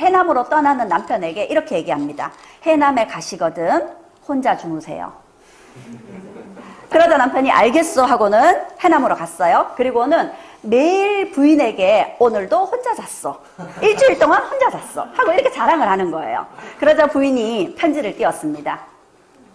해남으로 떠나는 남편에게 이렇게 얘기합니다. 해남에 가시거든 혼자 주무세요. 그러자 남편이 알겠어 하고는 해남으로 갔어요. 그리고는 매일 부인에게 오늘도 혼자 잤어. 일주일 동안 혼자 잤어. 하고 이렇게 자랑을 하는 거예요. 그러자 부인이 편지를 띄웠습니다.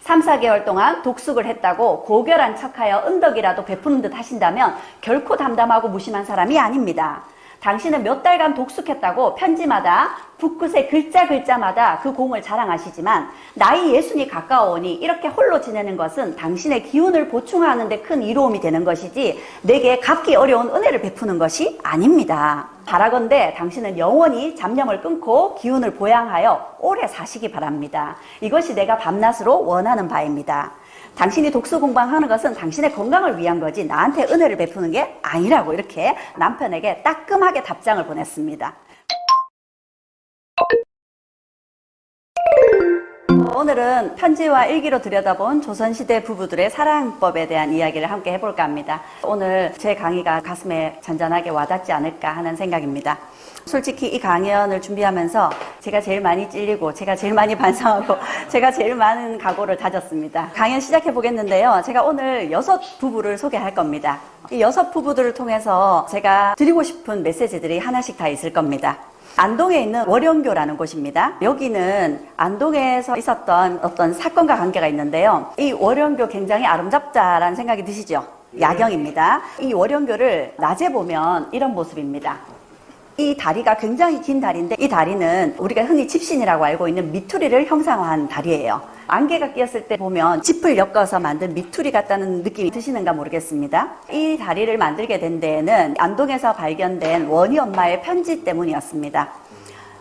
3, 4개월 동안 독숙을 했다고 고결한 척하여 은덕이라도 베푸는 듯 하신다면 결코 담담하고 무심한 사람이 아닙니다. 당신은 몇 달간 독숙했다고 편지마다 붓끝에 글자마다 그 공을 자랑하시지만 나이 60이 가까워오니 이렇게 홀로 지내는 것은 당신의 기운을 보충하는 데 큰 이로움이 되는 것이지 내게 갚기 어려운 은혜를 베푸는 것이 아닙니다. 바라건대 당신은 영원히 잡념을 끊고 기운을 보양하여 오래 사시기 바랍니다. 이것이 내가 밤낮으로 원하는 바입니다. 당신이 독서 공부하는 것은 당신의 건강을 위한 거지 나한테 은혜를 베푸는 게 아니라고 이렇게 남편에게 따끔하게 답장을 보냈습니다. 오늘은 편지와 일기로 들여다본 조선시대 부부들의 사랑법에 대한 이야기를 함께 해볼까 합니다. 오늘 제 강의가 가슴에 잔잔하게 와닿지 않을까 하는 생각입니다. 솔직히 이 강연을 준비하면서 제가 제일 많이 찔리고 제가 제일 많이 반성하고 제가 제일 많은 각오를 다졌습니다. 강연 시작해 보겠는데요. 제가 오늘 6 부부를 소개할 겁니다. 이 6 부부들을 통해서 제가 드리고 싶은 메시지들이 하나씩 다 있을 겁니다. 안동에 있는 월영교라는 곳입니다. 여기는 안동에서 있었던 어떤 사건과 관계가 있는데요. 이 월영교 굉장히 아름답다라는 생각이 드시죠? 야경입니다. 이 월영교를 낮에 보면 이런 모습입니다. 이 다리가 굉장히 긴 다리인데 이 다리는 우리가 흔히 집신이라고 알고 있는 미투리를 형상화한 다리예요. 안개가 끼었을 때 보면 짚을 엮어서 만든 미투리 같다는 느낌이 드시는가 모르겠습니다. 이 다리를 만들게 된 데에는 안동에서 발견된 원희 엄마의 편지 때문이었습니다.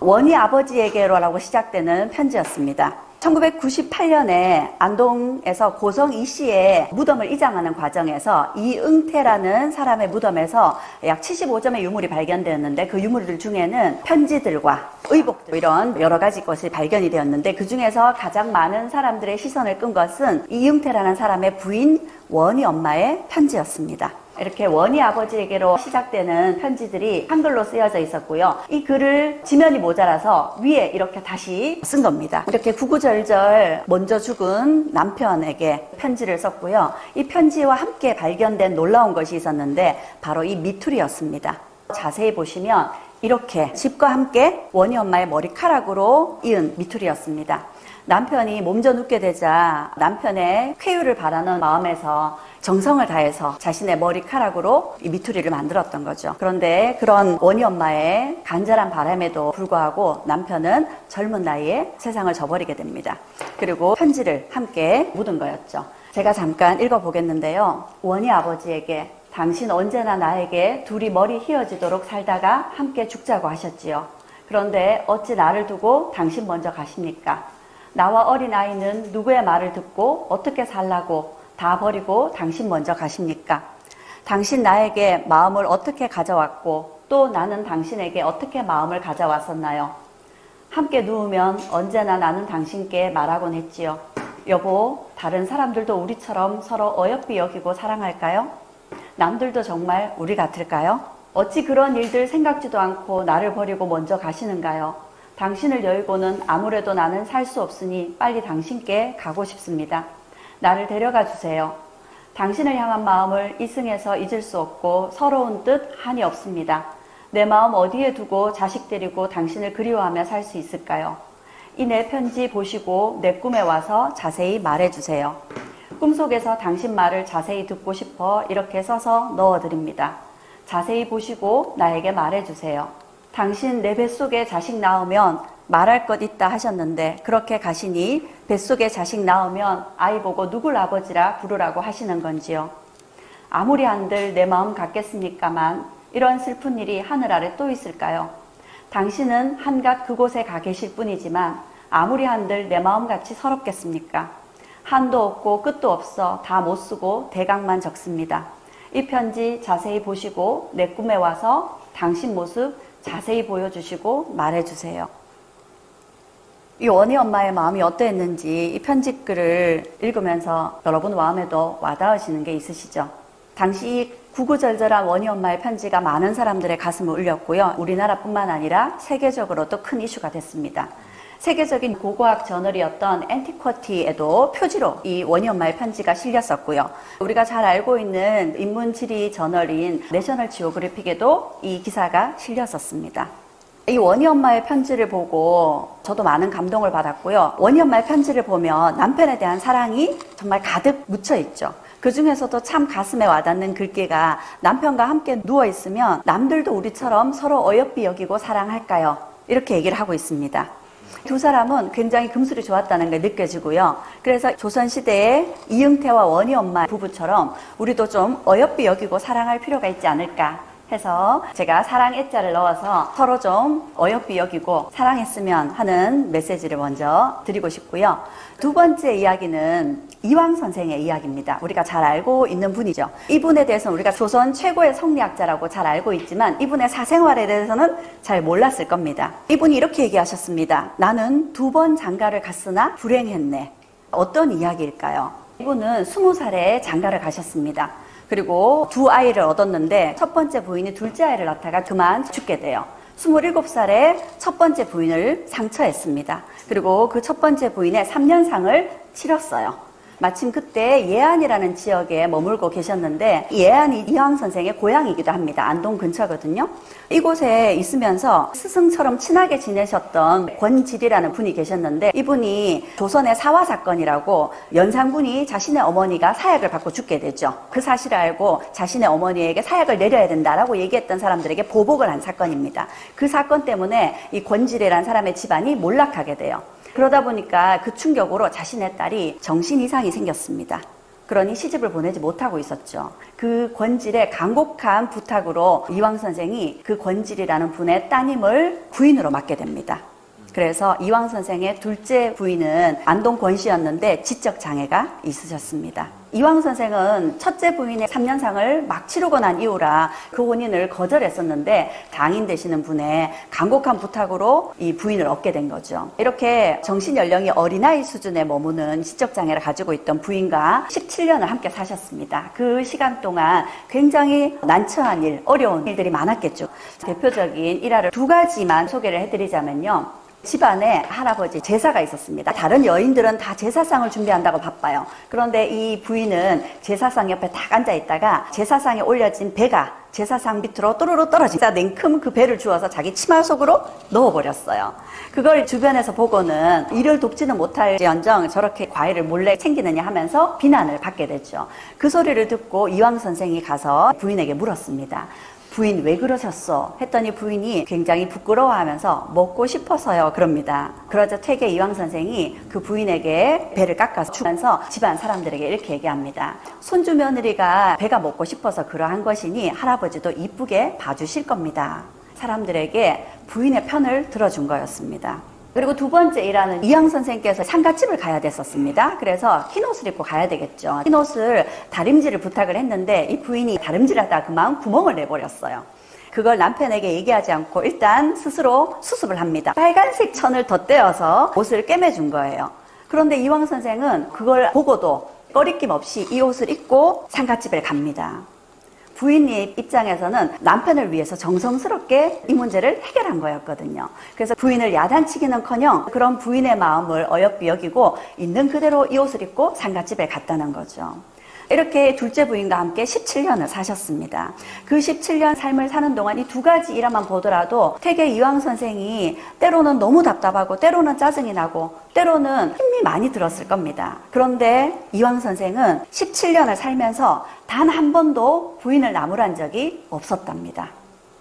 원희 아버지에게로라고 시작되는 편지였습니다. 1998년에 안동에서 고성 이씨의 무덤을 이장하는 과정에서 이응태라는 사람의 무덤에서 약 75점의 유물이 발견되었는데 그 유물들 중에는 편지들과 의복들 이런 여러 가지 것이 발견이 되었는데 그 중에서 가장 많은 사람들의 시선을 끈 것은 이응태라는 사람의 부인 원희 엄마의 편지였습니다. 이렇게 원희 아버지에게로 시작되는 편지들이 한글로 쓰여져 있었고요. 이 글을 지면이 모자라서 위에 이렇게 다시 쓴 겁니다. 이렇게 구구절절 먼저 죽은 남편에게 편지를 썼고요. 이 편지와 함께 발견된 놀라운 것이 있었는데 바로 이 미투리였습니다. 자세히 보시면 이렇게 집과 함께 원희 엄마의 머리카락으로 이은 미투리였습니다. 남편이 몸져 눕게 되자 남편의 쾌유를 바라는 마음에서 정성을 다해서 자신의 머리카락으로 이 미투리를 만들었던 거죠. 그런데 그런 원희 엄마의 간절한 바람에도 불구하고 남편은 젊은 나이에 세상을 저버리게 됩니다. 그리고 편지를 함께 묻은 거였죠. 제가 잠깐 읽어보겠는데요. 원희 아버지에게 당신 언제나 나에게 둘이 머리 휘어지도록 살다가 함께 죽자고 하셨지요. 그런데 어찌 나를 두고 당신 먼저 가십니까? 나와 어린아이는 누구의 말을 듣고 어떻게 살라고 다 버리고 당신 먼저 가십니까? 당신 나에게 마음을 어떻게 가져왔고 또 나는 당신에게 어떻게 마음을 가져왔었나요? 함께 누우면 언제나 나는 당신께 말하곤 했지요. 여보, 다른 사람들도 우리처럼 서로 어여삐 여기고 사랑할까요? 남들도 정말 우리 같을까요? 어찌 그런 일들 생각지도 않고 나를 버리고 먼저 가시는가요? 당신을 여의고는 아무래도 나는 살 수 없으니 빨리 당신께 가고 싶습니다. 나를 데려가 주세요. 당신을 향한 마음을 이승에서 잊을 수 없고 서러운 뜻 한이 없습니다. 내 마음 어디에 두고 자식 데리고 당신을 그리워하며 살 수 있을까요? 이 내 편지 보시고 내 꿈에 와서 자세히 말해주세요. 꿈속에서 당신 말을 자세히 듣고 싶어 이렇게 써서 넣어드립니다. 자세히 보시고 나에게 말해주세요. 당신 내 뱃속에 자식 낳으면 말할 것 있다 하셨는데 그렇게 가시니 뱃속에 자식 낳으면 아이 보고 누굴 아버지라 부르라고 하시는 건지요. 아무리 한들 내 마음 같겠습니까만 이런 슬픈 일이 하늘 아래 또 있을까요? 당신은 한갓 그곳에 가 계실 뿐이지만 아무리 한들 내 마음같이 서럽겠습니까? 한도 없고 끝도 없어 다 못 쓰고 대강만 적습니다. 이 편지 자세히 보시고 내 꿈에 와서 당신 모습 자세히 보여주시고 말해주세요. 이 원희 엄마의 마음이 어떠했는지 이 편지글을 읽으면서 여러분 마음에도 와닿으시는 게 있으시죠? 당시 구구절절한 원희 엄마의 편지가 많은 사람들의 가슴을 울렸고요. 우리나라뿐만 아니라 세계적으로도 큰 이슈가 됐습니다. 세계적인 고고학 저널이었던 앤티쿼티에도 표지로 이 원희 엄마의 편지가 실렸었고요. 우리가 잘 알고 있는 인문지리 저널인 내셔널 지오그래픽에도 이 기사가 실렸었습니다. 이 원희 엄마의 편지를 보고 저도 많은 감동을 받았고요. 원희 엄마의 편지를 보면 남편에 대한 사랑이 정말 가득 묻혀 있죠. 그 중에서도 참 가슴에 와닿는 글귀가 남편과 함께 누워있으면 남들도 우리처럼 서로 어여삐 여기고 사랑할까요? 이렇게 얘기를 하고 있습니다. 두 사람은 굉장히 금술이 좋았다는 게 느껴지고요. 그래서 조선시대의 이응태와 원희 엄마 부부처럼 우리도 좀 어여삐 여기고 사랑할 필요가 있지 않을까 해서 제가 사랑 애자를 넣어서 서로 좀 어여삐 여기고 사랑했으면 하는 메시지를 먼저 드리고 싶고요. 두 번째 이야기는 이황 선생의 이야기입니다. 우리가 잘 알고 있는 분이죠. 이분에 대해서는 우리가 조선 최고의 성리학자라고 잘 알고 있지만 이분의 사생활에 대해서는 잘 몰랐을 겁니다. 이분이 이렇게 얘기하셨습니다. 나는 2번 장가를 갔으나 불행했네. 어떤 이야기일까요? 이분은 20살에 장가를 가셨습니다. 그리고 2아이를 얻었는데 첫 번째 부인이 둘째 아이를 낳다가 그만 죽게 돼요. 27살에 첫 번째 부인을 상처했습니다. 그리고 그 첫 번째 부인의 3년상을 치렀어요. 마침 그때 예안이라는 지역에 머물고 계셨는데 예안이 이황 선생의 고향이기도 합니다. 안동 근처거든요. 이곳에 있으면서 스승처럼 친하게 지내셨던 권질이라는 분이 계셨는데 이분이 조선의 사화 사건이라고 연산군이 자신의 어머니가 사약을 받고 죽게 되죠. 그 사실을 알고 자신의 어머니에게 사약을 내려야 된다라고 얘기했던 사람들에게 보복을 한 사건입니다. 그 사건 때문에 이 권질이라는 사람의 집안이 몰락하게 돼요. 그러다 보니까 그 충격으로 자신의 딸이 정신 이상이 생겼습니다. 그러니 시집을 보내지 못하고 있었죠. 그 권질의 간곡한 부탁으로 이황 선생이 그 권질이라는 분의 따님을 부인으로 맡게 됩니다. 그래서 이황 선생의 둘째 부인은 안동 권씨였는데 지적 장애가 있으셨습니다. 이황 선생은 첫째 부인의 3년상을 막 치르고 난 이후라 그 혼인을 거절했었는데 당인 되시는 분의 간곡한 부탁으로 이 부인을 얻게 된 거죠. 이렇게 정신연령이 어린아이 수준에 머무는 지적장애를 가지고 있던 부인과 17년을 함께 사셨습니다. 그 시간 동안 굉장히 난처한 일, 어려운 일들이 많았겠죠. 대표적인 일화를 2가지만 소개를 해드리자면요. 집안에 할아버지 제사가 있었습니다. 다른 여인들은 다 제사상을 준비한다고 바빠요. 그런데 이 부인은 제사상 옆에 딱 앉아 있다가 제사상에 올려진 배가 제사상 밑으로 또르르 떨어진다. 냉큼 그 배를 주워서 자기 치마 속으로 넣어버렸어요. 그걸 주변에서 보고는 이를 돕지는 못할지언정 저렇게 과일을 몰래 챙기느냐 하면서 비난을 받게 됐죠. 그 소리를 듣고 이황 선생이 가서 부인에게 물었습니다. 부인 왜 그러셨어? 했더니 부인이 굉장히 부끄러워하면서 먹고 싶어서요 그럽니다. 그러자 퇴계 이황 선생이 그 부인에게 배를 깎아서 주면서 집안 사람들에게 이렇게 얘기합니다. 손주 며느리가 배가 먹고 싶어서 그러한 것이니 할아버지도 이쁘게 봐주실 겁니다. 사람들에게 부인의 편을 들어준 거였습니다. 그리고 두 번째 일화는 이황 선생께서 상갓집을 가야 됐었습니다. 그래서 흰옷을 입고 가야 되겠죠. 흰옷을 다림질을 부탁을 했는데 이 부인이 다림질하다가 그만 구멍을 내버렸어요. 그걸 남편에게 얘기하지 않고 일단 스스로 수습을 합니다. 빨간색 천을 덧대어서 옷을 꿰매준 거예요. 그런데 이황 선생은 그걸 보고도 꺼리낌 없이 이 옷을 입고 상갓집에 갑니다. 부인의 입장에서는 남편을 위해서 정성스럽게 이 문제를 해결한 거였거든요. 그래서 부인을 야단치기는커녕 그런 부인의 마음을 어여삐 여기고 있는 그대로 이 옷을 입고 상갓집에 갔다는 거죠. 이렇게 둘째 부인과 함께 17년을 사셨습니다. 그 17년 삶을 사는 동안 이 2가지 일화만 보더라도 퇴계 이황 선생이 때로는 너무 답답하고 때로는 짜증이 나고 때로는 힘이 많이 들었을 겁니다. 그런데 이황 선생은 17년을 살면서 단 한 번도 부인을 나무란 적이 없었답니다.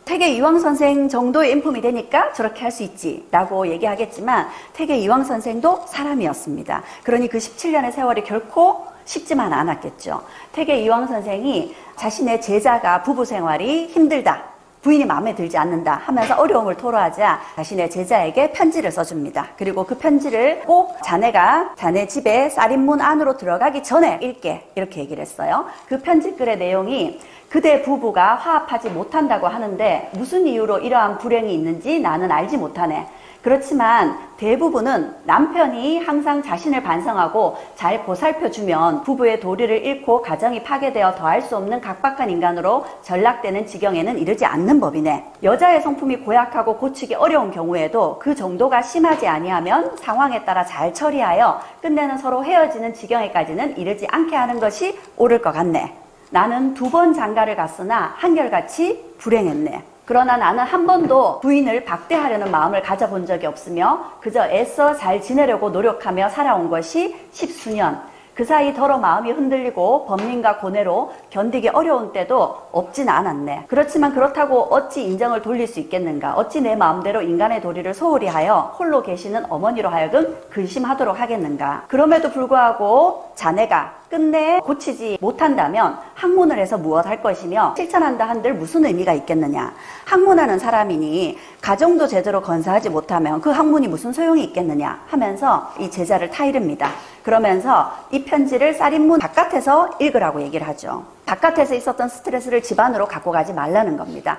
퇴계 이황 선생 정도의 인품이 되니까 저렇게 할 수 있지 라고 얘기하겠지만 퇴계 이황 선생도 사람이었습니다. 그러니 그 17년의 세월이 결코 쉽지만 않았겠죠. 퇴계 이황 선생이 자신의 제자가 부부 생활이 힘들다, 부인이 마음에 들지 않는다 하면서 어려움을 토로하자 자신의 제자에게 편지를 써줍니다. 그리고 그 편지를 꼭 자네가 자네 집에 쌀인문 안으로 들어가기 전에 읽게 이렇게 얘기를 했어요. 그 편지글의 내용이 그대 부부가 화합하지 못한다고 하는데 무슨 이유로 이러한 불행이 있는지 나는 알지 못하네. 그렇지만 대부분은 남편이 항상 자신을 반성하고 잘 보살펴주면 부부의 도리를 잃고 가정이 파괴되어 더할 수 없는 각박한 인간으로 전락되는 지경에는 이르지 않는 법이네. 여자의 성품이 고약하고 고치기 어려운 경우에도 그 정도가 심하지 아니하면 상황에 따라 잘 처리하여 끝내는 서로 헤어지는 지경에까지는 이르지 않게 하는 것이 옳을 것 같네. 나는 2번 장가를 갔으나 한결같이 불행했네. 그러나 나는 한 번도 부인을 박대하려는 마음을 가져본 적이 없으며 그저 애써 잘 지내려고 노력하며 살아온 것이 10수년. 그 사이 더러 마음이 흔들리고 범민과 고뇌로 견디기 어려운 때도 없진 않았네. 그렇지만 그렇다고 어찌 인정을 돌릴 수 있겠는가? 어찌 내 마음대로 인간의 도리를 소홀히 하여 홀로 계시는 어머니로 하여금 근심하도록 하겠는가? 그럼에도 불구하고 자네가 끝내 고치지 못한다면 학문을 해서 무엇 할 것이며 실천한다 한들 무슨 의미가 있겠느냐. 학문하는 사람이니 가정도 제대로 건사하지 못하면 그 학문이 무슨 소용이 있겠느냐 하면서 이 제자를 타이릅니다. 그러면서 이 편지를 쌀인문 바깥에서 읽으라고 얘기를 하죠. 바깥에서 있었던 스트레스를 집안으로 갖고 가지 말라는 겁니다.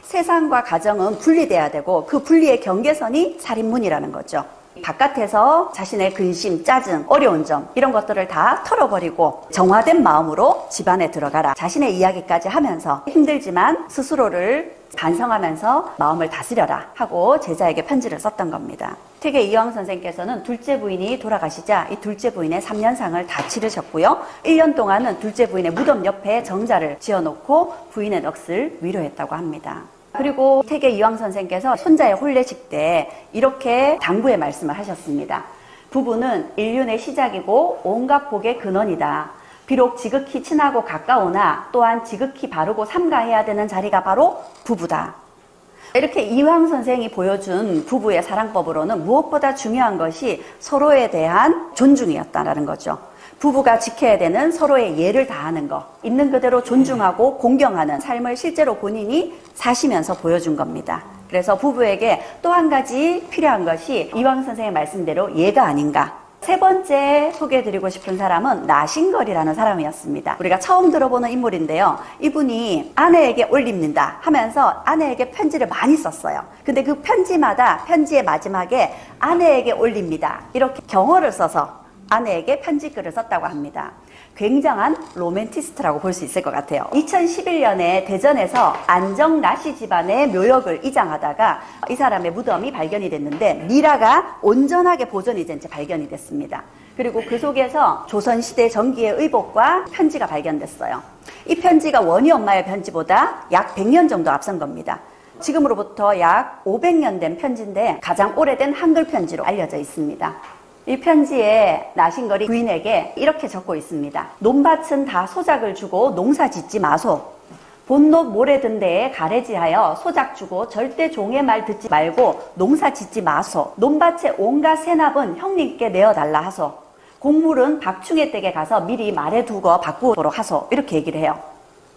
세상과 가정은 분리돼야 되고 그 분리의 경계선이 쌀인문이라는 거죠. 바깥에서 자신의 근심, 짜증, 어려운 점 이런 것들을 다 털어버리고 정화된 마음으로 집안에 들어가라. 자신의 이야기까지 하면서 힘들지만 스스로를 반성하면서 마음을 다스려라 하고 제자에게 편지를 썼던 겁니다. 퇴계 이황 선생께서는 둘째 부인이 돌아가시자 이 둘째 부인의 3년상을 다 치르셨고요. 1년 동안은 둘째 부인의 무덤 옆에 정자를 지어놓고 부인의 넋을 위로했다고 합니다. 그리고 퇴계 이황 선생께서 손자의 혼례식 때 이렇게 당부의 말씀을 하셨습니다. 부부는 인륜의 시작이고 온갖 복의 근원이다. 비록 지극히 친하고 가까우나 또한 지극히 바르고 삼가해야 되는 자리가 바로 부부다. 이렇게 이황 선생이 보여준 부부의 사랑법으로는 무엇보다 중요한 것이 서로에 대한 존중이었다는 거죠. 부부가 지켜야 되는 서로의 예를 다하는 것, 있는 그대로 존중하고 공경하는 삶을 실제로 본인이 사시면서 보여준 겁니다. 그래서 부부에게 또 한 가지 필요한 것이 이황 선생의 말씀대로 예가 아닌가. 3번째 소개해드리고 싶은 사람은 나신걸이라는 사람이었습니다. 우리가 처음 들어보는 인물인데요. 이분이 아내에게 올립니다 하면서 아내에게 편지를 많이 썼어요. 근데 그 편지마다 편지의 마지막에 아내에게 올립니다 이렇게 경어를 써서 아내에게 편지글을 썼다고 합니다. 굉장한 로맨티스트라고 볼 수 있을 것 같아요. 2011년에 대전에서 안정나시 집안의 묘역을 이장하다가 이 사람의 무덤이 발견이 됐는데 미라가 온전하게 보존이 된 채 발견이 됐습니다. 그리고 그 속에서 조선시대 전기의 의복과 편지가 발견됐어요. 이 편지가 원희 엄마의 편지보다 약 100년 정도 앞선 겁니다. 지금으로부터 약 500년 된 편지인데 가장 오래된 한글 편지로 알려져 있습니다. 이 편지에 나신걸이 부인에게 이렇게 적고 있습니다. 논밭은 다 소작을 주고 농사 짓지 마소. 본노 모래 든 데에 가래지하여 소작 주고 절대 종의 말 듣지 말고 농사 짓지 마소. 논밭의 온갖 세납은 형님께 내어달라 하소. 곡물은 박충의 댁에 가서 미리 말해두고 바꾸도록 하소. 이렇게 얘기를 해요.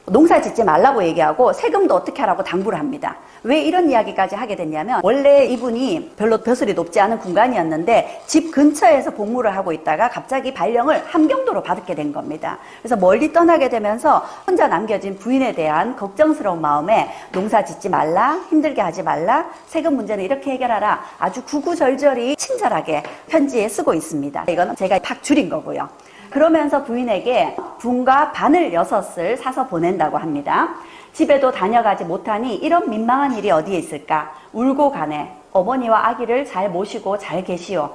농사 짓지 말라고 얘기하고 세금도 어떻게 하라고 당부를 합니다. 왜 이런 이야기까지 하게 됐냐면 원래 이분이 별로 벼슬이 높지 않은 군관이었는데 집 근처에서 복무를 하고 있다가 갑자기 발령을 함경도로 받게 된 겁니다. 그래서 멀리 떠나게 되면서 혼자 남겨진 부인에 대한 걱정스러운 마음에 농사 짓지 말라, 힘들게 하지 말라, 세금 문제는 이렇게 해결하라 아주 구구절절히 친절하게 편지에 쓰고 있습니다. 이건 제가 팍 줄인 거고요. 그러면서 부인에게 분과 바늘 6을 사서 보낸다고 합니다. 집에도 다녀가지 못하니 이런 민망한 일이 어디에 있을까? 울고 가네. 어머니와 아기를 잘 모시고 잘 계시오.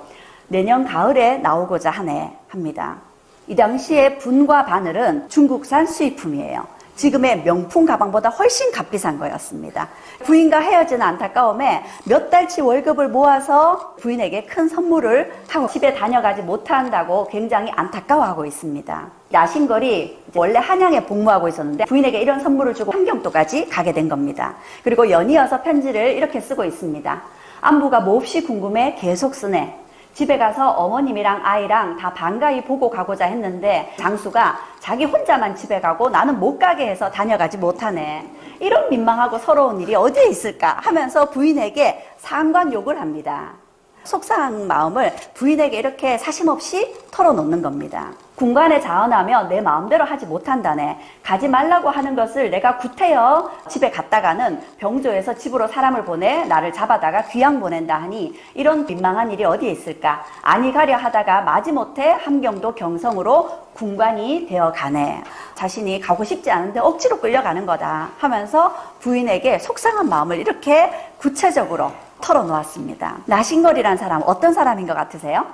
내년 가을에 나오고자 하네 합니다. 이 당시에 분과 바늘은 중국산 수입품이에요. 지금의 명품 가방보다 훨씬 값비싼 거였습니다. 부인과 헤어지는 안타까움에 몇 달치 월급을 모아서 부인에게 큰 선물을 하고 집에 다녀가지 못한다고 굉장히 안타까워하고 있습니다. 나신걸이 원래 한양에 복무하고 있었는데 부인에게 이런 선물을 주고 함경도까지 가게 된 겁니다. 그리고 연이어서 편지를 이렇게 쓰고 있습니다. 안부가 몹시 궁금해 계속 쓰네. 집에 가서 어머님이랑 아이랑 다 반가이 보고 가고자 했는데 장수가 자기 혼자만 집에 가고 나는 못 가게 해서 다녀가지 못하네. 이런 민망하고 서러운 일이 어디에 있을까 하면서 부인에게 상관 욕을 합니다. 속상한 마음을 부인에게 이렇게 사심없이 털어놓는 겁니다. 군관에 자언하며 내 마음대로 하지 못한다네. 가지 말라고 하는 것을 내가 구태여 집에 갔다가는 병조에서 집으로 사람을 보내 나를 잡아다가 귀양 보낸다 하니 이런 민망한 일이 어디에 있을까. 아니 가려 하다가 마지못해 함경도 경성으로 군관이 되어 가네. 자신이 가고 싶지 않은데 억지로 끌려가는 거다 하면서 부인에게 속상한 마음을 이렇게 구체적으로 털어놓았습니다. 나신걸이라는 사람 어떤 사람인 것 같으세요?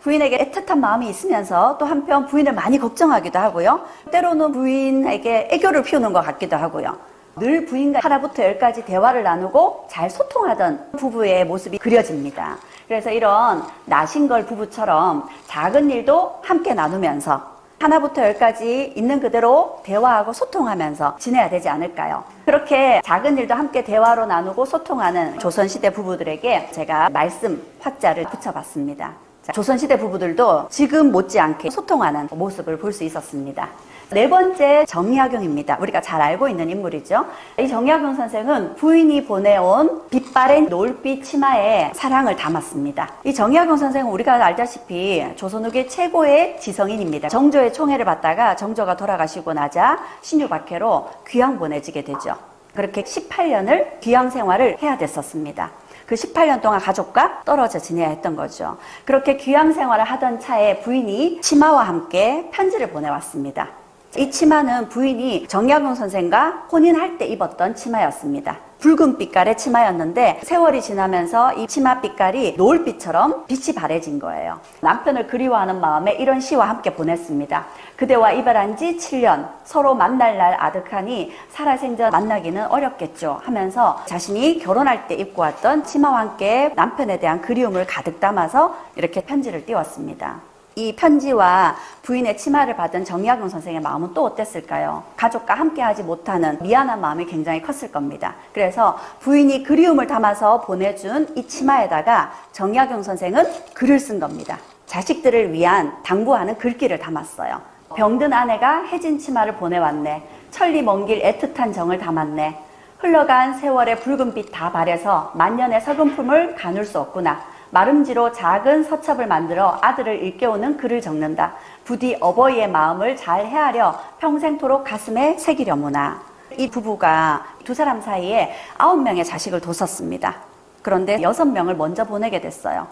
부인에게 애틋한 마음이 있으면서 또 한편 부인을 많이 걱정하기도 하고요. 때로는 부인에게 애교를 피우는 것 같기도 하고요. 늘 부인과 하나부터 열까지 대화를 나누고 잘 소통하던 부부의 모습이 그려집니다. 그래서 이런 나신걸 부부처럼 작은 일도 함께 나누면서 하나부터 열까지 있는 그대로 대화하고 소통하면서 지내야 되지 않을까요? 그렇게 작은 일도 함께 대화로 나누고 소통하는 조선시대 부부들에게 제가 말씀 화자를 붙여봤습니다. 조선시대 부부들도 지금 못지않게 소통하는 모습을 볼 수 있었습니다. 네 번째 정약용입니다. 우리가 잘 알고 있는 인물이죠. 이 정약용 선생은 부인이 보내온 빛바랜 노을빛 치마에 사랑을 담았습니다. 이 정약용 선생은 우리가 알다시피 조선 후기 최고의 지성인입니다. 정조의 총애를 받다가 정조가 돌아가시고 나자 신유박해로 귀양 보내지게 되죠. 그렇게 18년을 귀양 생활을 해야 됐었습니다. 그 18년 동안 가족과 떨어져 지내야 했던 거죠. 그렇게 귀양 생활을 하던 차에 부인이 치마와 함께 편지를 보내왔습니다. 이 치마는 부인이 정약용 선생과 혼인할 때 입었던 치마였습니다. 붉은 빛깔의 치마였는데 세월이 지나면서 이 치마 빛깔이 노을빛처럼 빛이 바래진 거예요. 남편을 그리워하는 마음에 이런 시와 함께 보냈습니다. 그대와 이별한 지 7년, 서로 만날 날 아득하니 살아생전 만나기는 어렵겠죠 하면서 자신이 결혼할 때 입고 왔던 치마와 함께 남편에 대한 그리움을 가득 담아서 이렇게 편지를 띄웠습니다. 이 편지와 부인의 치마를 받은 정약용 선생의 마음은 또 어땠을까요? 가족과 함께하지 못하는 미안한 마음이 굉장히 컸을 겁니다. 그래서 부인이 그리움을 담아서 보내준 이 치마에다가 정약용 선생은 글을 쓴 겁니다. 자식들을 위한 당부하는 글귀를 담았어요. 병든 아내가 해진 치마를 보내왔네. 천리 먼 길 애틋한 정을 담았네. 흘러간 세월의 붉은빛 다 발해서 만년의 서금품을 가눌 수 없구나. 마름지로 작은 서첩을 만들어 아들을 일깨우는 글을 적는다. 부디 어버이의 마음을 잘 헤아려 평생토록 가슴에 새기려무나. 이 부부가 두 사람 사이에 9명의 자식을 뒀었습니다. 그런데 6명을 먼저 보내게 됐어요.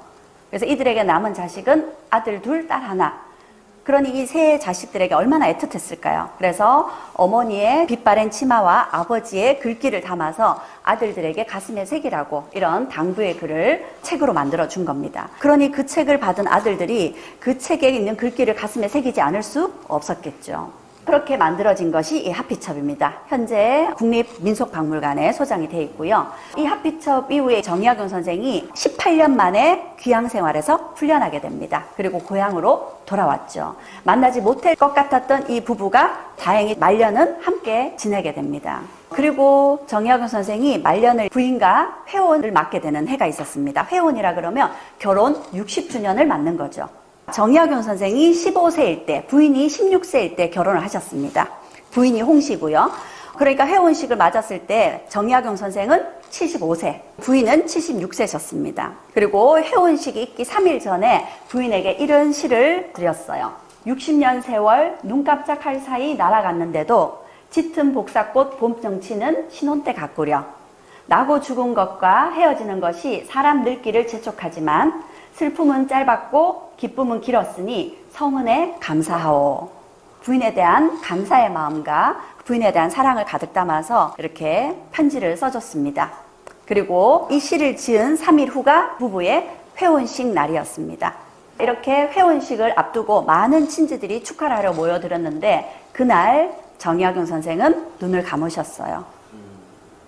그래서 이들에게 남은 자식은 아들 둘, 딸 하나. 그러니 이 세 자식들에게 얼마나 애틋했을까요? 그래서 어머니의 빛바랜 치마와 아버지의 글귀를 담아서 아들들에게 가슴에 새기라고 이런 당부의 글을 책으로 만들어 준 겁니다. 그러니 그 책을 받은 아들들이 그 책에 있는 글귀를 가슴에 새기지 않을 수 없었겠죠. 그렇게 만들어진 것이 이 하피첩입니다. 현재 국립민속박물관에 소장이 되어 있고요. 이 하피첩 이후에 정약용 선생이 18년 만에 귀양 생활에서 풀려나게 됩니다. 그리고 고향으로 돌아왔죠. 만나지 못할 것 같았던 이 부부가 다행히 말년은 함께 지내게 됩니다. 그리고 정약용 선생이 말년을 부인과 회혼을 맞게 되는 해가 있었습니다. 회혼이라 그러면 결혼 60주년을 맞는 거죠. 정약용 선생이 15세일 때, 부인이 16세일 때 결혼을 하셨습니다. 부인이 홍씨고요. 그러니까 회혼식을 맞았을 때 정약용 선생은 75세, 부인은 76세셨습니다. 그리고 회혼식이 있기 3일 전에 부인에게 이런 시를 드렸어요. 60년 세월 눈 깜짝할 사이 날아갔는데도 짙은 복사꽃 봄정치는 신혼때 가꾸려. 나고 죽은 것과 헤어지는 것이 사람 늙기를 재촉하지만 슬픔은 짧았고 기쁨은 길었으니 성은에 감사하오. 부인에 대한 감사의 마음과 부인에 대한 사랑을 가득 담아서 이렇게 편지를 써줬습니다. 그리고 이 시를 지은 3일 후가 부부의 회혼식 날이었습니다. 이렇게 회혼식을 앞두고 많은 친지들이 축하를 하려 모여들었는데 그날 정약용 선생은 눈을 감으셨어요.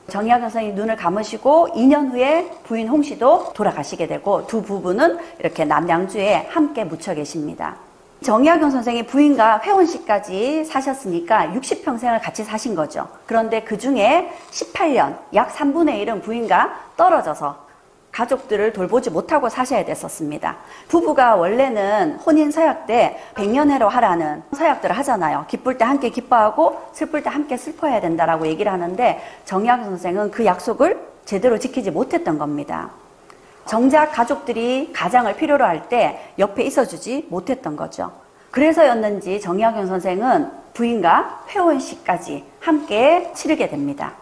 정약용 선생이 눈을 감으시고 2년 후에 부인 홍씨도 돌아가시게 되고 두 부부는 이렇게 남양주에 함께 묻혀 계십니다. 정약용 선생이 부인과 회혼식까지 사셨으니까 60평생을 같이 사신 거죠. 그런데 그 중에 18년, 약 3분의 1은 부인과 떨어져서 가족들을 돌보지 못하고 사셔야 됐었습니다. 부부가 원래는 혼인 서약 때 백년해로 하라는 서약들을 하잖아요. 기쁠 때 함께 기뻐하고 슬플 때 함께 슬퍼해야 된다라고 얘기를 하는데 정약용 선생은 그 약속을 제대로 지키지 못했던 겁니다. 정작 가족들이 가장을 필요로 할 때 옆에 있어주지 못했던 거죠. 그래서였는지 정약용 선생은 부인과 회원식까지 함께 치르게 됩니다.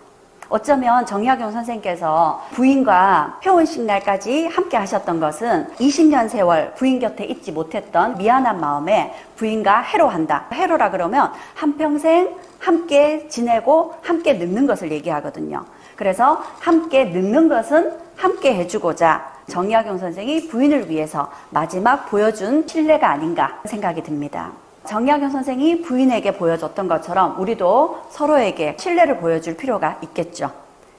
어쩌면 정약용 선생께서 부인과 회원식 날까지 함께 하셨던 것은 20년 세월 부인 곁에 있지 못했던 미안한 마음에 부인과 해로한다. 해로라 그러면 한평생 함께 지내고 함께 늙는 것을 얘기하거든요. 그래서 함께 늙는 것은 함께 해주고자 정약용 선생이 부인을 위해서 마지막 보여준 신뢰가 아닌가 생각이 듭니다. 정약용 선생이 부인에게 보여줬던 것처럼 우리도 서로에게 신뢰를 보여줄 필요가 있겠죠.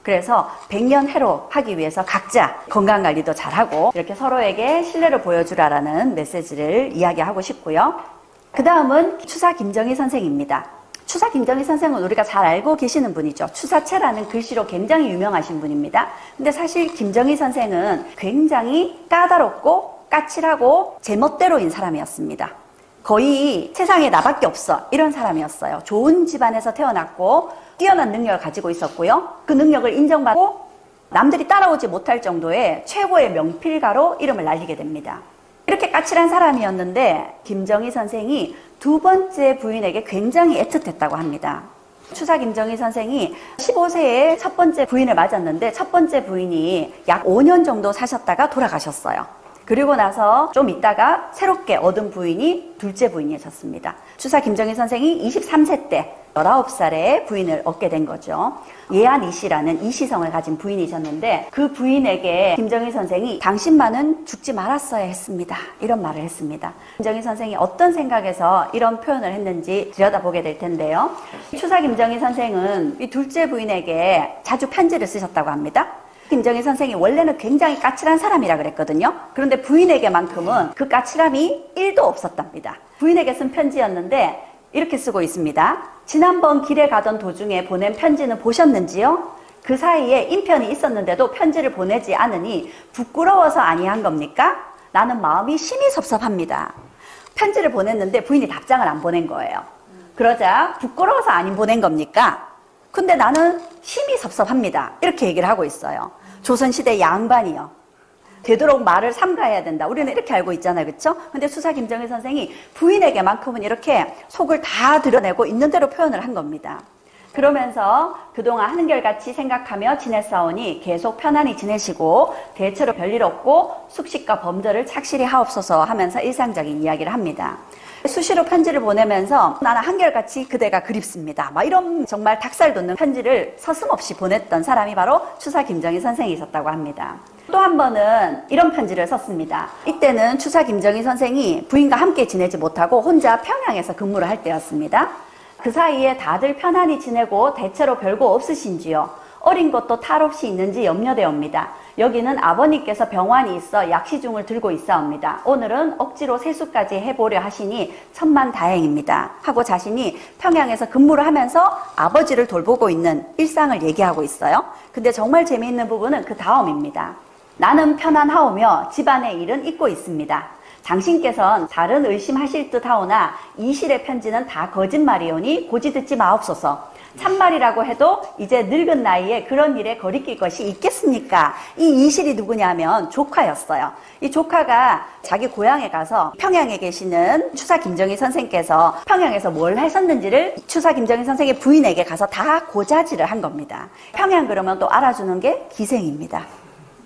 그래서 100년 해로 하기 위해서 각자 건강관리도 잘하고 이렇게 서로에게 신뢰를 보여주라라는 메시지를 이야기하고 싶고요. 그 다음은 추사 김정희 선생입니다. 추사 김정희 선생은 우리가 잘 알고 계시는 분이죠. 추사체라는 글씨로 굉장히 유명하신 분입니다. 근데 사실 김정희 선생은 굉장히 까다롭고 까칠하고 제멋대로인 사람이었습니다. 거의 세상에 나밖에 없어 이런 사람이었어요. 좋은 집안에서 태어났고 뛰어난 능력을 가지고 있었고요. 그 능력을 인정받고 남들이 따라오지 못할 정도의 최고의 명필가로 이름을 날리게 됩니다. 이렇게 까칠한 사람이었는데 김정희 선생이 두 번째 부인에게 굉장히 애틋했다고 합니다. 추사 김정희 선생이 15세에 첫 번째 부인을 맞았는데 첫 번째 부인이 약 5년 정도 사셨다가 돌아가셨어요. 그리고 나서 좀 있다가 새롭게 얻은 부인이 둘째 부인이셨습니다. 추사 김정희 선생이 23세 때 19살에 부인을 얻게 된 거죠. 예안 이씨라는 이시성을 가진 부인이셨는데 그 부인에게 김정희 선생이 당신만은 죽지 말았어야 했습니다. 이런 말을 했습니다. 김정희 선생이 어떤 생각에서 이런 표현을 했는지 들여다보게 될 텐데요. 추사 김정희 선생은 이 둘째 부인에게 자주 편지를 쓰셨다고 합니다. 김정희 선생이 원래는 굉장히 까칠한 사람이라 그랬거든요. 그런데 부인에게만큼은 그 까칠함이 1도 없었답니다. 부인에게 쓴 편지였는데 이렇게 쓰고 있습니다. 지난번 길에 가던 도중에 보낸 편지는 보셨는지요? 그 사이에 인편이 있었는데도 편지를 보내지 않으니 부끄러워서 아니한 겁니까? 나는 마음이 심히 섭섭합니다. 편지를 보냈는데 부인이 답장을 안 보낸 거예요. 그러자 부끄러워서 안 보낸 겁니까? 근데 나는 심히 섭섭합니다. 이렇게 얘기를 하고 있어요. 조선시대 양반이요. 되도록 말을 삼가해야 된다. 우리는 이렇게 알고 있잖아요. 그렇죠? 근데 추사 김정희 선생이 부인에게만큼은 이렇게 속을 다 드러내고 있는 대로 표현을 한 겁니다. 그러면서 그동안 한결같이 생각하며 지냈사오니 계속 편안히 지내시고 대체로 별일 없고 숙식과 범절을 착실히 하옵소서 하면서 일상적인 이야기를 합니다. 수시로 편지를 보내면서 나는 한결같이 그대가 그립습니다. 막 이런 정말 닭살 돋는 편지를 서슴없이 보냈던 사람이 바로 추사 김정희 선생이셨다고 합니다. 또 한 번은 이런 편지를 썼습니다. 이때는 추사 김정희 선생이 부인과 함께 지내지 못하고 혼자 평양에서 근무를 할 때였습니다. 그 사이에 다들 편안히 지내고 대체로 별거 없으신지요? 어린 것도 탈 없이 있는지 염려되옵니다. 여기는 아버님께서 병환이 있어 약시중을 들고 있사옵니다. 오늘은 억지로 세수까지 해보려 하시니 천만다행입니다. 하고 자신이 평양에서 근무를 하면서 아버지를 돌보고 있는 일상을 얘기하고 있어요. 근데 정말 재미있는 부분은 그 다음입니다. 나는 편안하오며 집안의 일은 잊고 있습니다. 당신께서는 다른 의심하실 듯 하오나 이 실의 편지는 다 거짓말이오니 고지 듣지 마옵소서. 참말이라고 해도 이제 늙은 나이에 그런 일에 거리낄 것이 있겠습니까? 이 이실이 누구냐면 조카였어요. 이 조카가 자기 고향에 가서 평양에 계시는 추사 김정희 선생께서 평양에서 뭘 하셨는지를 추사 김정희 선생의 부인에게 가서 다 고자질을 한 겁니다. 평양 그러면 또 알아주는 게 기생입니다.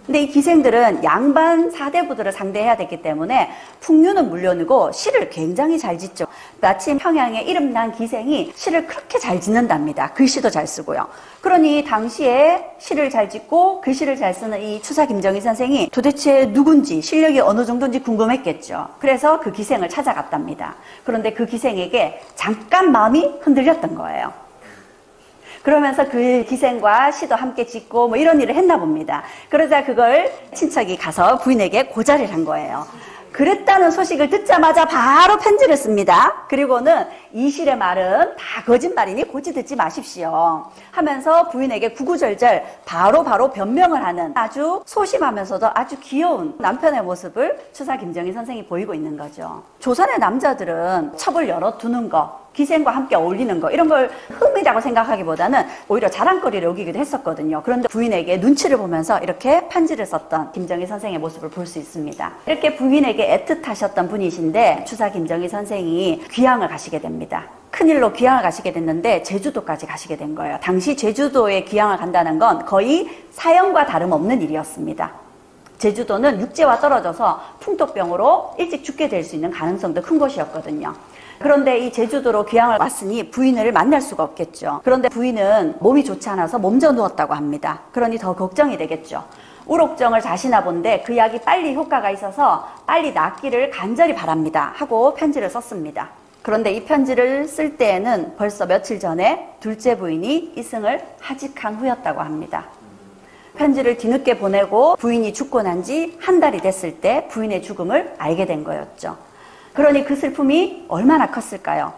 근데 이 기생들은 양반 사대부들을 상대해야 됐기 때문에 풍류는 물론이고 시를 굉장히 잘 짓죠. 마침 평양에 이름난 기생이 시를 그렇게 잘 짓는답니다. 글씨도 잘 쓰고요. 그러니 당시에 시를 잘 짓고 글씨를 잘 쓰는 이 추사 김정희 선생이 도대체 누군지 실력이 어느 정도인지 궁금했겠죠. 그래서 그 기생을 찾아갔답니다. 그런데 그 기생에게 잠깐 마음이 흔들렸던 거예요. 그러면서 그 기생과 시도 함께 짓고 뭐 이런 일을 했나 봅니다. 그러자 그걸 친척이 가서 부인에게 고자를 한 거예요. 그랬다는 소식을 듣자마자 바로 편지를 씁니다. 그리고는 이 실의 말은 다 거짓말이니 고지 듣지 마십시오 하면서 부인에게 구구절절 바로 변명을 하는 아주 소심하면서도 아주 귀여운 남편의 모습을 추사 김정희 선생이 보이고 있는 거죠. 조선의 남자들은 첩을 열어두는 거, 기생과 함께 어울리는 거 이런 걸 흠이라고 생각하기보다는 오히려 자랑거리를 여기기도 했었거든요. 그런데 부인에게 눈치를 보면서 이렇게 편지를 썼던 김정희 선생의 모습을 볼 수 있습니다. 이렇게 부인에게 애틋하셨던 분이신데 추사 김정희 선생이 귀향을 가시게 됩니다. 큰일로 귀향을 가시게 됐는데 제주도까지 가시게 된 거예요. 당시 제주도에 귀향을 간다는 건 거의 사형과 다름없는 일이었습니다. 제주도는 육지와 떨어져서 풍토병으로 일찍 죽게 될 수 있는 가능성도 큰 곳이었거든요. 그런데 이 제주도로 귀향을 왔으니 부인을 만날 수가 없겠죠. 그런데 부인은 몸이 좋지 않아서 몸져 누웠다고 합니다. 그러니 더 걱정이 되겠죠. 우록정을 자시나 본데 그 약이 빨리 효과가 있어서 빨리 낫기를 간절히 바랍니다 하고 편지를 썼습니다. 그런데 이 편지를 쓸 때에는 벌써 며칠 전에 둘째 부인이 이승을 하직한 후였다고 합니다. 편지를 뒤늦게 보내고 부인이 죽고 난 지 한 달이 됐을 때 부인의 죽음을 알게 된 거였죠. 그러니 그 슬픔이 얼마나 컸을까요?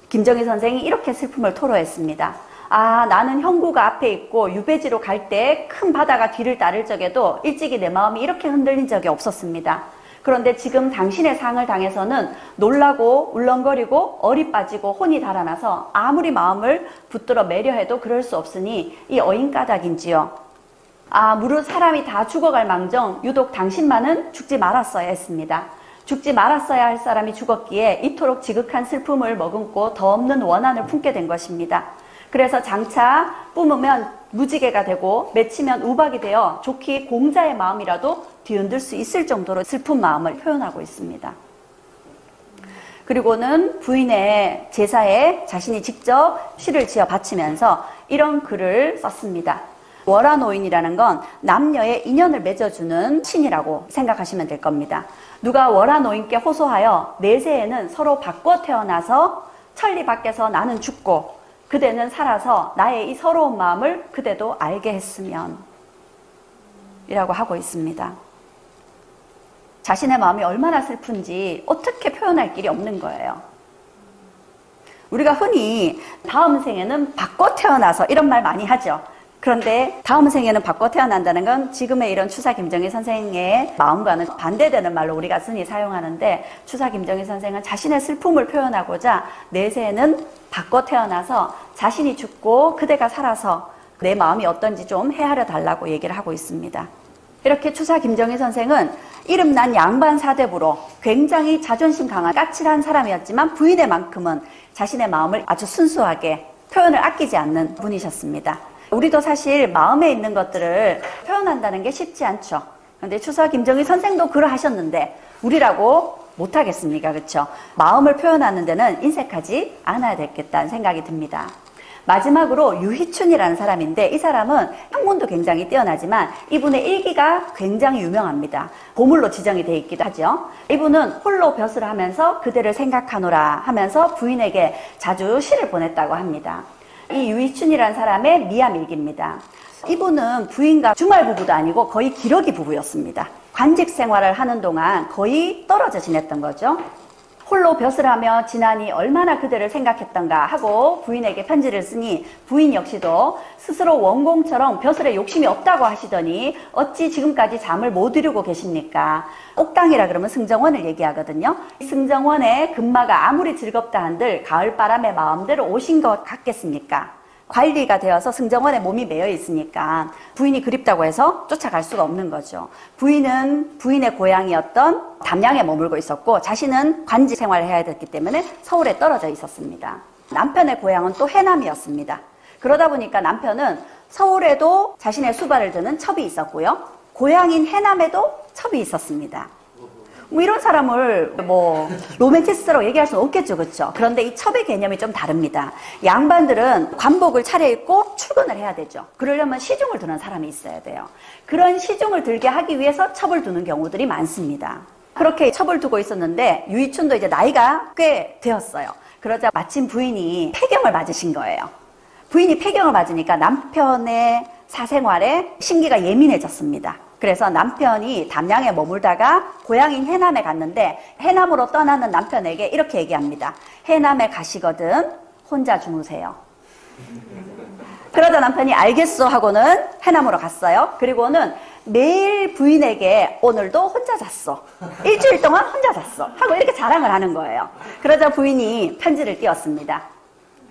김정희 선생이 이렇게 슬픔을 토로했습니다. 아, 나는 형구가 앞에 있고 유배지로 갈 때 큰 바다가 뒤를 따를 적에도 일찍이 내 마음이 이렇게 흔들린 적이 없었습니다. 그런데 지금 당신의 상을 당해서는 놀라고 울렁거리고 얼이 빠지고 혼이 달아나서 아무리 마음을 붙들어 매려 해도 그럴 수 없으니 이 어인까닭인지요. 아, 무릇 사람이 다 죽어갈 망정 유독 당신만은 죽지 말았어야 했습니다. 죽지 말았어야 할 사람이 죽었기에 이토록 지극한 슬픔을 머금고 더 없는 원한을 품게 된 것입니다. 그래서 장차 뿜으면 무지개가 되고 맺히면 우박이 되어 좋기 공자의 마음이라도 뒤흔들 수 있을 정도로 슬픈 마음을 표현하고 있습니다. 그리고는 부인의 제사에 자신이 직접 시를 지어 바치면서 이런 글을 썼습니다. 월화노인이라는 건 남녀의 인연을 맺어주는 신이라고 생각하시면 될 겁니다. 누가 월화노인께 호소하여 내세에는 서로 바꿔 태어나서 천리 밖에서 나는 죽고 그대는 살아서 나의 이 서러운 마음을 그대도 알게 했으면 이라고 하고 있습니다. 자신의 마음이 얼마나 슬픈지 어떻게 표현할 길이 없는 거예요. 우리가 흔히 다음 생에는 바꿔 태어나서 이런 말 많이 하죠. 그런데 다음 생에는 바꿔 태어난다는 건 지금의 이런 추사 김정희 선생의 마음과는 반대되는 말로 우리가 흔히 사용하는데 추사 김정희 선생은 자신의 슬픔을 표현하고자 내세에는 바꿔 태어나서 자신이 죽고 그대가 살아서 내 마음이 어떤지 좀 헤아려 달라고 얘기를 하고 있습니다. 이렇게 추사 김정희 선생은 이름난 양반 사대부로 굉장히 자존심 강한 까칠한 사람이었지만 부인의만큼은 자신의 마음을 아주 순수하게 표현을 아끼지 않는 분이셨습니다. 우리도 사실 마음에 있는 것들을 표현한다는 게 쉽지 않죠. 그런데 추사 김정희 선생도 그러하셨는데 우리라고 못하겠습니까? 그렇죠? 마음을 표현하는 데는 인색하지 않아야 되겠다는 생각이 듭니다. 마지막으로 유희춘이라는 사람인데 이 사람은 학문도 굉장히 뛰어나지만 이분의 일기가 굉장히 유명합니다. 보물로 지정이 되어 있기도 하죠. 이분은 홀로 벼슬을 하면서 그대를 생각하노라 하면서 부인에게 자주 시를 보냈다고 합니다. 이 유희춘이라는 사람의 미암일기입니다. 이분은 부인과 주말 부부도 아니고 거의 기러기 부부였습니다. 관직 생활을 하는 동안 거의 떨어져 지냈던 거죠. 홀로 벼슬 하며 지나니 얼마나 그대를 생각했던가 하고 부인에게 편지를 쓰니 부인 역시도 스스로 원공처럼 벼슬에 욕심이 없다고 하시더니 어찌 지금까지 잠을 못 이루고 계십니까? 옥당이라 그러면 승정원을 얘기하거든요. 승정원의 근마가 아무리 즐겁다 한들 가을바람에 마음대로 오신 것 같겠습니까? 관리가 되어서 승정원에 몸이 매여 있으니까 부인이 그립다고 해서 쫓아갈 수가 없는 거죠. 부인은 부인의 고향이었던 담양에 머물고 있었고 자신은 관직 생활을 해야 됐기 때문에 서울에 떨어져 있었습니다. 남편의 고향은 또 해남이었습니다. 그러다 보니까 남편은 서울에도 자신의 수발을 드는 첩이 있었고요. 고향인 해남에도 첩이 있었습니다. 뭐 이런 사람을 로맨티스트라고 얘기할 수는 없겠죠, 그렇죠? 그런데 이 첩의 개념이 좀 다릅니다. 양반들은 관복을 차려입고 출근을 해야 되죠. 그러려면 시중을 두는 사람이 있어야 돼요. 그런 시중을 들게 하기 위해서 첩을 두는 경우들이 많습니다. 그렇게 첩을 두고 있었는데 유희춘도 이제 나이가 꽤 되었어요. 그러자 마침 부인이 폐경을 맞으신 거예요. 부인이 폐경을 맞으니까 남편의 사생활에 심기가 예민해졌습니다. 그래서 남편이 담양에 머물다가 고향인 해남에 갔는데 해남으로 떠나는 남편에게 이렇게 얘기합니다. 해남에 가시거든 혼자 주무세요. 그러자 남편이 알겠어 하고는 해남으로 갔어요. 그리고는 매일 부인에게 오늘도 혼자 잤어. 일주일 동안 혼자 잤어. 하고 이렇게 자랑을 하는 거예요. 그러자 부인이 편지를 띄웠습니다.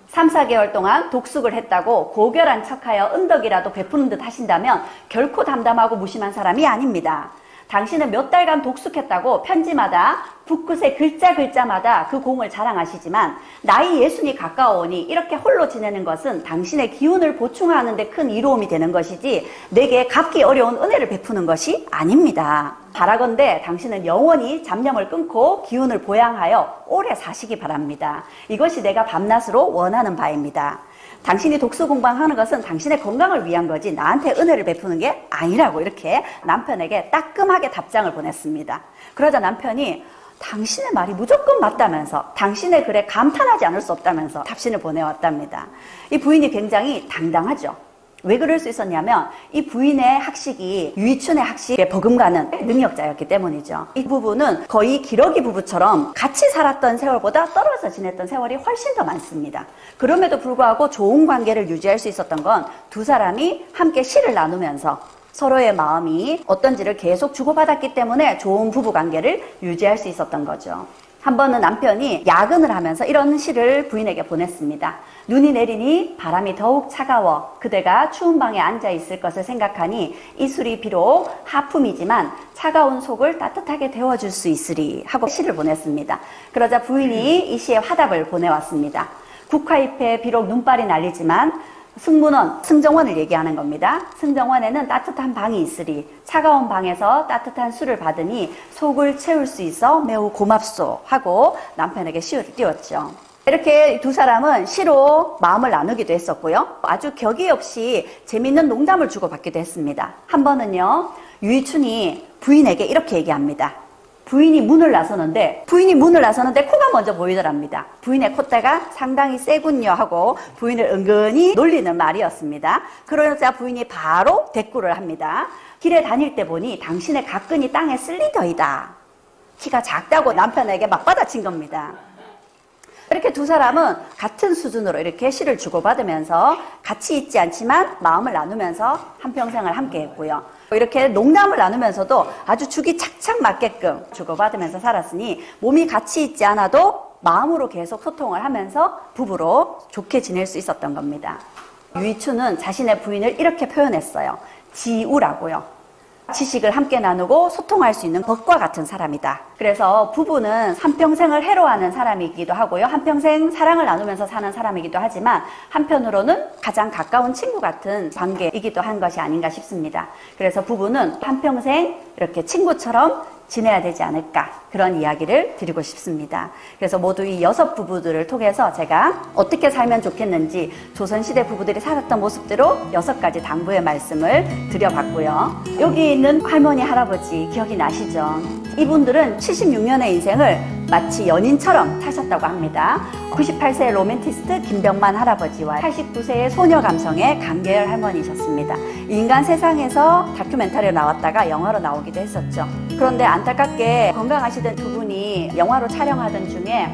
3, 4개월 동안 독숙을 했다고 고결한 척하여 은덕이라도 베푸는 듯 하신다면 결코 담담하고 무심한 사람이 아닙니다. 당신은 몇 달간 독숙했다고 편지마다 붓끝의 글자마다 그 공을 자랑하시지만 나이 60이 가까워오니 이렇게 홀로 지내는 것은 당신의 기운을 보충하는 데 큰 이로움이 되는 것이지 내게 갚기 어려운 은혜를 베푸는 것이 아닙니다. 바라건대 당신은 영원히 잡념을 끊고 기운을 보양하여 오래 사시기 바랍니다. 이것이 내가 밤낮으로 원하는 바입니다. 당신이 독서 공부하는 것은 당신의 건강을 위한 거지 나한테 은혜를 베푸는 게 아니라고 이렇게 남편에게 따끔하게 답장을 보냈습니다. 그러자 남편이 당신의 말이 무조건 맞다면서 당신의 글에 감탄하지 않을 수 없다면서 답신을 보내왔답니다. 이 부인이 굉장히 당당하죠. 왜 그럴 수 있었냐면 이 부인의 학식이 유이춘의 학식에 버금가는 능력자였기 때문이죠. 이 부부는 거의 기러기 부부처럼 같이 살았던 세월보다 떨어져 지냈던 세월이 훨씬 더 많습니다. 그럼에도 불구하고 좋은 관계를 유지할 수 있었던 건 두 사람이 함께 시를 나누면서 서로의 마음이 어떤지를 계속 주고받았기 때문에 좋은 부부관계를 유지할 수 있었던 거죠. 한 번은 남편이 야근을 하면서 이런 시를 부인에게 보냈습니다. 눈이 내리니 바람이 더욱 차가워 그대가 추운 방에 앉아 있을 것을 생각하니 이 술이 비록 하품이지만 차가운 속을 따뜻하게 데워줄 수 있으리 하고 시를 보냈습니다. 그러자 부인이 이 시에 화답을 보내왔습니다. 국화잎에 비록 눈발이 날리지만 승문원, 승정원을 얘기하는 겁니다. 승정원에는 따뜻한 방이 있으리 차가운 방에서 따뜻한 술을 받으니 속을 채울 수 있어 매우 고맙소 하고 남편에게 시를 띄웠죠. 이렇게 두 사람은 시로 마음을 나누기도 했었고요. 아주 격의 없이 재미있는 농담을 주고받기도 했습니다. 한 번은요, 유이춘이 부인에게 이렇게 얘기합니다. 부인이 문을 나서는데 코가 먼저 보이더랍니다. 부인의 콧대가 상당히 세군요 하고 부인을 은근히 놀리는 말이었습니다. 그러자 부인이 바로 대꾸를 합니다. 길에 다닐 때 보니 당신의 가끈이 땅에 쓸리더이다. 키가 작다고 남편에게 막 받아친 겁니다. 이렇게 두 사람은 같은 수준으로 이렇게 시를 주고받으면서 같이 있지 않지만 마음을 나누면서 한평생을 함께 했고요. 이렇게 농담을 나누면서도 아주 죽이 착착 맞게끔 주고받으면서 살았으니 몸이 같이 있지 않아도 마음으로 계속 소통을 하면서 부부로 좋게 지낼 수 있었던 겁니다. 유이춘은 자신의 부인을 이렇게 표현했어요. 지우라고요. 지식을 함께 나누고 소통할 수 있는 법과 같은 사람이다. 그래서 부부는 한평생을 해로하는 사람이기도 하고요. 한평생 사랑을 나누면서 사는 사람이기도 하지만 한편으로는 가장 가까운 친구 같은 관계이기도 한 것이 아닌가 싶습니다. 그래서 부부는 한평생 이렇게 친구처럼 지내야 되지 않을까 그런 이야기를 드리고 싶습니다. 그래서 모두 이 6 부부들을 통해서 제가 어떻게 살면 좋겠는지 조선시대 부부들이 살았던 모습대로 6가지 당부의 말씀을 드려봤고요. 여기 있는 할머니 할아버지 기억이 나시죠? 이분들은 76년의 인생을 마치 연인처럼 사셨다고 합니다. 98세의 로맨티스트 김병만 할아버지와 89세의 소녀 감성의 강계열 할머니셨습니다. 인간 세상에서 다큐멘터리로 나왔다가 영화로 나오기도 했었죠. 그런데 안타깝게 건강하시던 두 분이 영화로 촬영하던 중에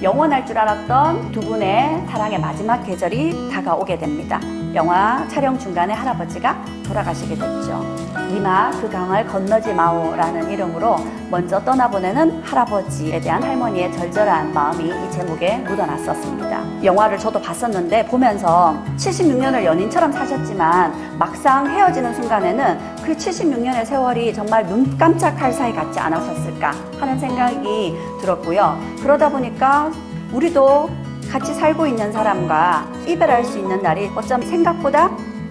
영원할 줄 알았던 두 분의 사랑의 마지막 계절이 다가오게 됩니다. 영화 촬영 중간에 할아버지가 돌아가시게 됐죠. 니마 그 강을 건너지 마오라는 이름으로 먼저 떠나보내는 할아버지에 대한 할머니의 절절한 마음이 이 제목에 묻어났었습니다. 영화를 저도 봤었는데 보면서 76년을 연인처럼 사셨지만 막상 헤어지는 순간에는 그 76년의 세월이 정말 눈 깜짝할 사이 같지 않았었을까 하는 생각이 들었고요. 그러다 보니까 우리도 같이 살고 있는 사람과 이별할 수 있는 날이 어쩜 생각보다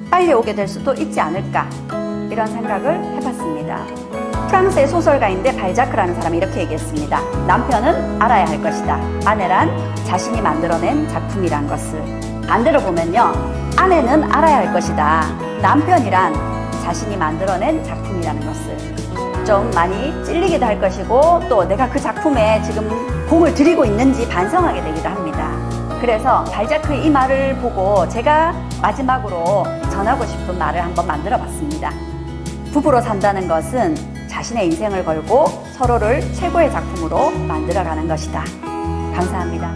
빨리 오게 될 수도 있지 않을까 이런 생각을 해봤습니다. 프랑스의 소설가인데 발자크라는 사람이 이렇게 얘기했습니다. 남편은 알아야 할 것이다. 아내란 자신이 만들어낸 작품이란 것을. 반대로 보면요. 아내는 알아야 할 것이다. 남편이란 자신이 만들어낸 작품이라는 것을. 좀 많이 찔리기도 할 것이고 또 내가 그 작품에 지금 공을 들이고 있는지 반성하게 되기도 합니다. 그래서 발자크의 이 말을 보고 제가 마지막으로 전하고 싶은 말을 한번 만들어 봤습니다. 부부로 산다는 것은 자신의 인생을 걸고 서로를 최고의 작품으로 만들어가는 것이다. 감사합니다.